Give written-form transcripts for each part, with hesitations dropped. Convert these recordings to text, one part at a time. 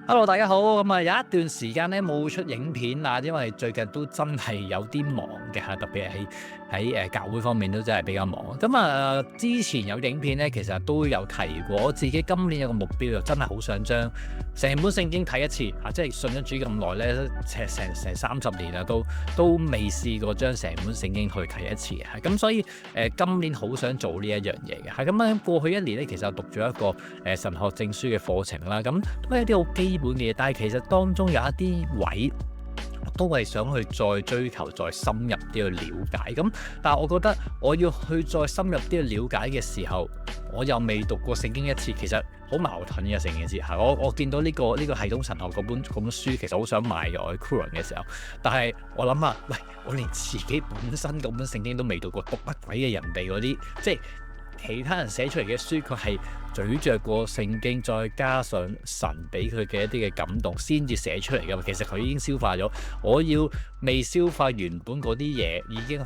Hello，大家好。咁啊，有一段時間咧冇出影片啦，因為最近都真係有啲忙嘅嚇，特別係喺教會方面都真係比較忙。咁啊，之前有影片咧，其實都有提過，自己今年有個目標，就真係好想將成本聖經睇一次嚇，即係信咗主咁耐咧，成30年啦，都未試過將成本聖經去睇一次嚇。咁所以今年好想做呢一樣嘢嘅嚇。咁啊，過去一年咧，其實我讀咗一個神學證書嘅課程啦，咁都係一啲好基本嘅嘢，但係其實當中有一啲位都係想去再追求、再深入啲去了解。咁但係我覺得我要去再深入啲去了解嘅時候，我又未讀過聖經一次，其實好矛盾嘅成件事係。我見到呢個系統神學嗰本書，其實好想買咗去 Current 嘅時候，但係我諗下，喂，我連自己本身嗰本聖經都未讀過，讀乜鬼嘅人哋嗰啲，即係其他人寫出嚟嘅書，佢係咀嚼過聖經，再加上神俾佢嘅一啲嘅感動，先至寫出嚟㗎嘛。其實佢已經消化咗，我要未消化原本嗰啲嘢，已經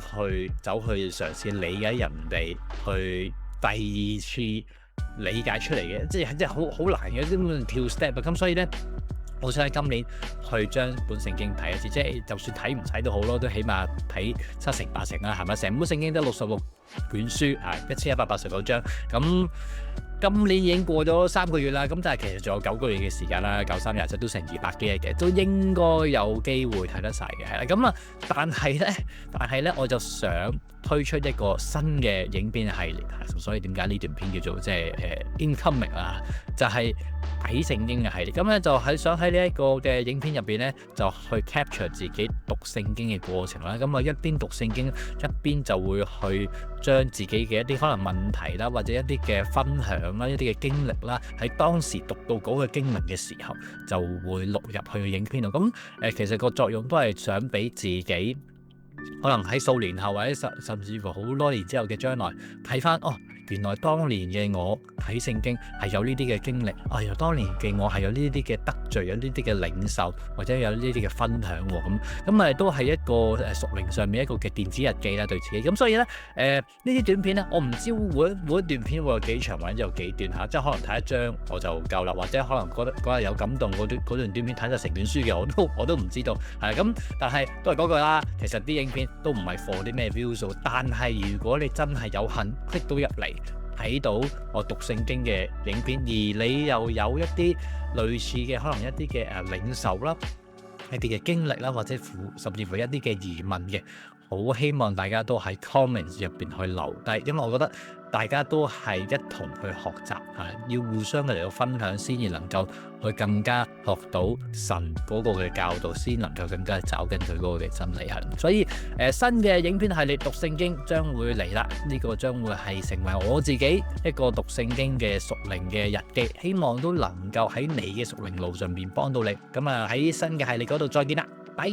走去嘗試理解人哋，去第二次理解出嚟嘅，即係好難嘅，根本跳 step 啊。咁所以咧，我想喺今年去將本聖經睇一次，即係就算睇唔睇都好咯，都起碼睇7成8成啦，係咪？成本聖經得66卷書啊，1189章。咁今年已經過咗3個月啦，咁但係其實仲有9個月嘅時間啦，93日都成200幾日嘅，都應該有機會睇得晒嘅，係啦。咁啊，但係咧，我就想推出一個新嘅影片系列，所以點解呢段片叫做即係incoming 啊？就係睇聖經嘅系列。咁咧就係想喺呢一個嘅影片入邊咧，就去 capture 自己讀聖經嘅過程啦。咁啊，一邊讀聖經，一邊就會去將自己嘅一啲可能問題啦，或者一啲嘅分享啦，一啲嘅經歷啦，喺當時讀到嗰個經文嘅時候，就會錄入去影片度。咁其實個作用都係想俾自己，可能喺數年後或者甚至乎好多年之後嘅將來睇翻，原來當年嘅我睇聖經係有呢啲嘅經歷，原來當年嘅我係有呢啲嘅得罪，有呢啲嘅領受，或者有呢啲嘅分享喎。咁都係一個屬靈上面一個嘅電子日記啦，對自己。咁所以咧，呢啲短片咧，我唔知每一段片會有幾長或者有幾段嚇，即係可能睇一章我就夠啦，或者可能覺得嗰日有感動嗰段短片睇晒成段書嘅，我都唔知道。係咁，但係都係嗰句啦，其實啲影片都唔係 for 啲咩 view 數，但係如果你真係有幸 click 到入嚟，睇到我讀聖經嘅影片，而你又有一啲類似嘅可能一啲嘅領受啦，一啲嘅經歷啦，或者甚至乎一啲嘅疑問嘅，好希望大家都喺 comments 入邊去留低，因為我覺得大家都係一同去學習要互相嘅嚟到分享，先至能夠去更加學到神嗰個嘅教導，先能夠更加找緊佢嗰個嘅真理係。所以新嘅影片系列讀聖經將會嚟啦，呢個將會係成為我自己一個讀聖經嘅屬靈嘅日記，希望都能夠喺你嘅屬靈路上面幫到你。咁喺新嘅系列嗰度再見啦，拜。